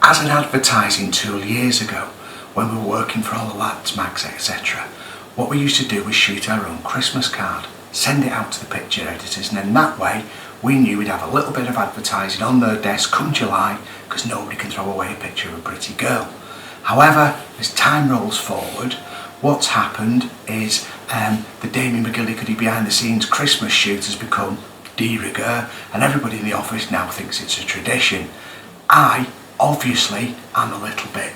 As an advertising tool years ago, when we were working for all the lads, mags, etc., what we used to do was shoot our own Christmas card, send it out to the picture editors, and then that way we knew we'd have a little bit of advertising on their desk come July, because nobody can throw away a picture of a pretty girl. However, as time rolls forward, what's happened is the Damian McGillicuddy behind the scenes Christmas shoot has become de rigueur, and everybody in the office now thinks it's a tradition. I, obviously, am a little bit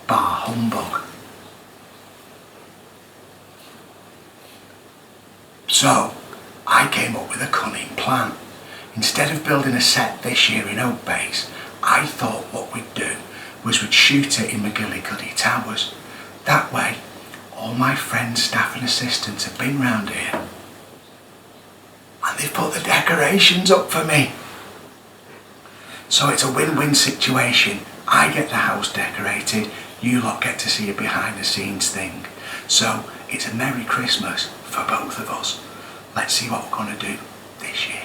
bar humbug. So, I came up with a cunning plan. Instead of building a set this year in Oak Base, I thought what we'd do was we'd shoot it in McGillicuddy Towers. That way, all my friends, staff and assistants have been round here and they've put the decorations up for me. So it's a win-win situation. I get the house decorated, you lot get to see a behind the scenes thing. So it's a Merry Christmas for both of us. Let's see what we're going to do this year.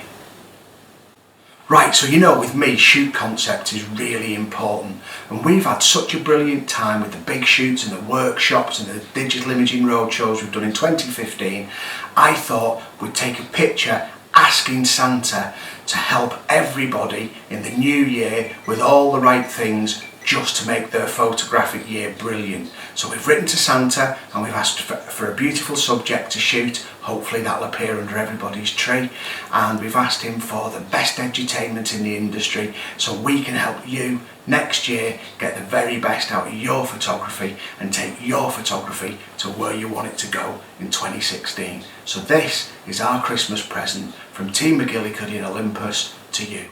Right, so you know, with me, shoot concept is really important, and we've had such a brilliant time with the big shoots and the workshops and the digital imaging roadshows we've done in 2015. I thought we'd take a picture asking Santa to help everybody in the new year with all the right things just to make their photographic year brilliant. So we've written to Santa and we've asked for a beautiful subject to shoot. Hopefully that'll appear under everybody's tree, and we've asked him for the best edutainment in the industry so we can help you next year get the very best out of your photography and take your photography to where you want it to go in 2016. So this is our Christmas present from Team McGillicuddy and Olympus to you.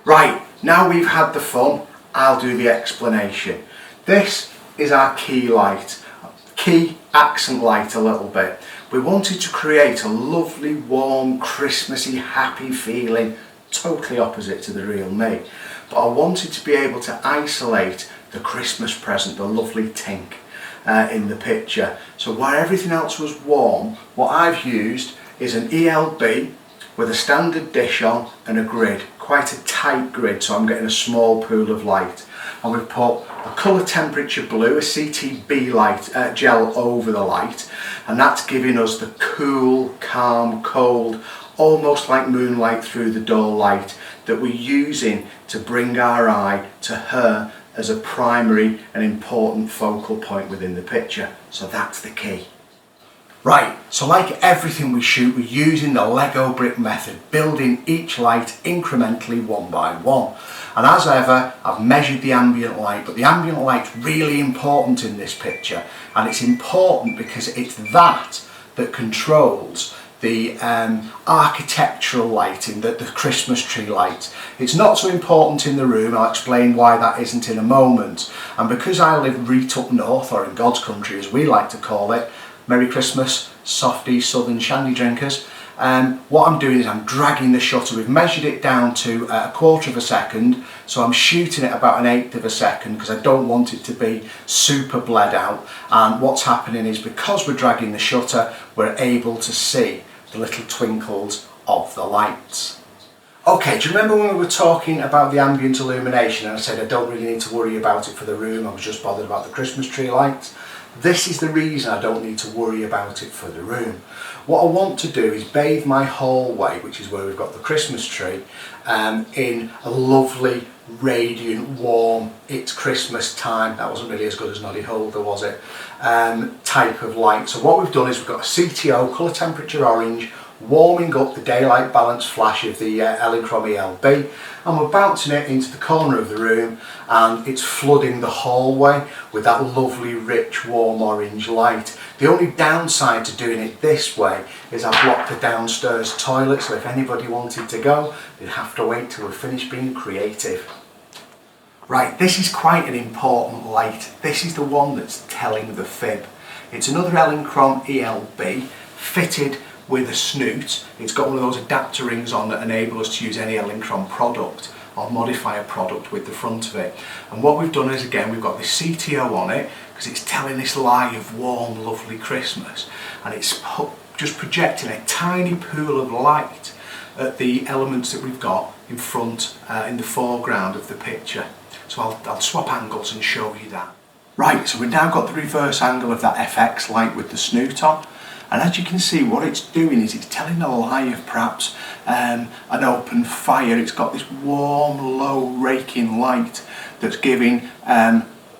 Right, now we've had the fun, I'll do the explanation. This is our key light, key accent light a little bit. We wanted to create a lovely, warm, Christmassy, happy feeling, totally opposite to the real me. But I wanted to be able to isolate the Christmas present, the lovely tink in the picture. So where everything else was warm, what I've used is an ELB with a standard dish on and a grid, quite a tight grid, so I'm getting a small pool of light. And we've put a colour temperature blue, a CTB light gel over the light, and that's giving us the cool, calm, cold, almost like moonlight through the door light that we're using to bring our eye to her as a primary and important focal point within the picture. So that's the key. Right, so like everything we shoot, we're using the Lego brick method, building each light incrementally one by one. And as ever, I've measured the ambient light, but the ambient light's really important in this picture. And it's important because it's that controls the architectural lighting, the Christmas tree light. It's not so important in the room, I'll explain why that isn't in a moment. And because I live right up north, or in God's country as we like to call it, Merry Christmas, softy southern shandy drinkers. What I'm doing is I'm dragging the shutter. We've measured it down to a quarter of a second, so I'm shooting it about an eighth of a second because I don't want it to be super bled out. And what's happening is because we're dragging the shutter, we're able to see the little twinkles of the lights. Okay, do you remember when we were talking about the ambient illumination and I said I don't really need to worry about it for the room, I was just bothered about the Christmas tree lights? This is the reason I don't need to worry about it for the room. What I want to do is bathe my hallway, which is where we've got the Christmas tree, in a lovely, radiant, warm, it's Christmas time, that wasn't really as good as Noddy Holder, was it, type of light. So what we've done is we've got a CTO, colour temperature orange, warming up the daylight balance flash of the Elinchrom ELB, and we're bouncing it into the corner of the room and it's flooding the hallway with that lovely rich warm orange light. The only downside to doing it this way is I've blocked the downstairs toilet, so if anybody wanted to go they'd have to wait till we're finished being creative. Right, this is quite an important light. This is the one that's telling the fib. It's another Elinchrom ELB fitted with a snoot. It's got one of those adapter rings on that enable us to use any Elinchron product or modify a product with the front of it. And what we've done is, again, we've got this CTO on it because it's telling this lie of warm, lovely Christmas, and it's just projecting a tiny pool of light at the elements that we've got in front, in the foreground of the picture. So I'll swap angles and show you that. Right, so we've now got the reverse angle of that FX light with the snoot on, and as you can see, what it's doing is it's telling a lie of perhaps an open fire. It's got this warm, low, raking light that's giving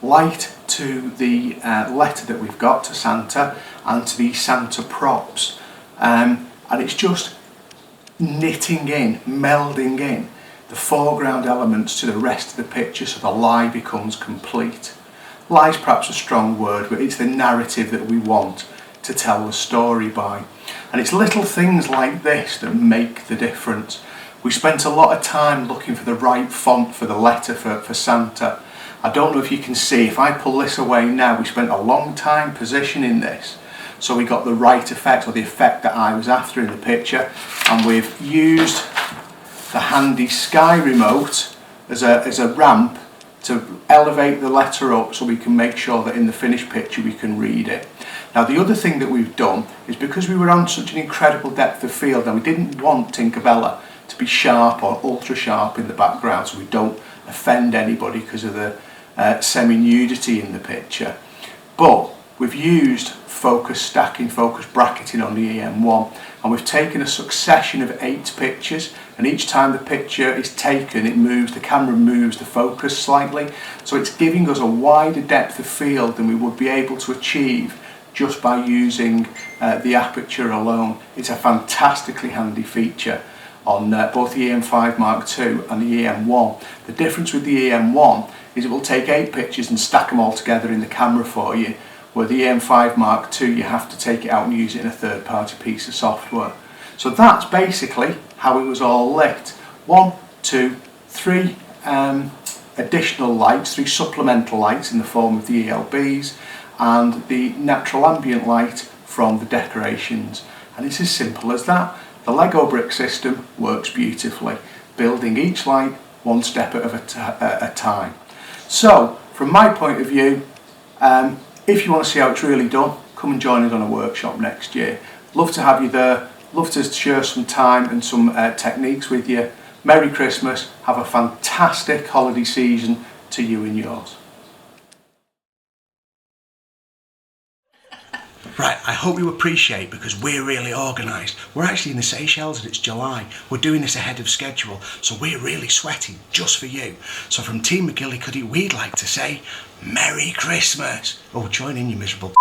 light to the letter that we've got, to Santa, and to the Santa props, and it's just knitting in, melding in the foreground elements to the rest of the picture so the lie becomes complete. Lie's perhaps a strong word, but it's the narrative that we want to tell the story by. And it's little things like this that make the difference. We spent a lot of time looking for the right font for the letter for Santa. I don't know if you can see, if I pull this away now, we spent a long time positioning this so we got the right effect, or the effect that I was after in the picture, and we've used the handy Sky remote as a ramp to elevate the letter up so we can make sure that in the finished picture we can read it. Now, the other thing that we've done is, because we were on such an incredible depth of field and we didn't want Tinkerbella to be sharp or ultra sharp in the background so we don't offend anybody because of the semi-nudity in the picture, but we've used focus stacking, focus bracketing on the EM1, and we've taken a succession of 8 pictures, and each time the picture is taken, it moves, the camera moves the focus slightly, so it's giving us a wider depth of field than we would be able to achieve just by using the aperture alone. It's a fantastically handy feature on both the EM5 Mark II and the EM1. The difference with the EM1 is it will take 8 pictures and stack them all together in the camera for you, where the EM5 Mark II, you have to take it out and use it in a third-party piece of software. So that's basically how it was all lit. 1, 2, 3 additional lights, 3 supplemental lights in the form of the ELBs, and the natural ambient light from the decorations. And it's as simple as that. The Lego brick system works beautifully, building each light one step at a time. So, from my point of view, if you want to see how it's really done, come and join us on a workshop next year. Love to have you there, love to share some time and some techniques with you. Merry Christmas, have a fantastic holiday season to you and yours. Right, I hope you appreciate, because we're really organised. We're actually in the Seychelles and it's July. We're doing this ahead of schedule, so we're really sweating just for you. So from Team McGillicuddy, we'd like to say Merry Christmas. Oh, join in, you miserable.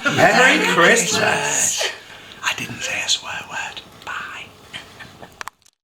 Merry Christmas. I didn't say a swear word.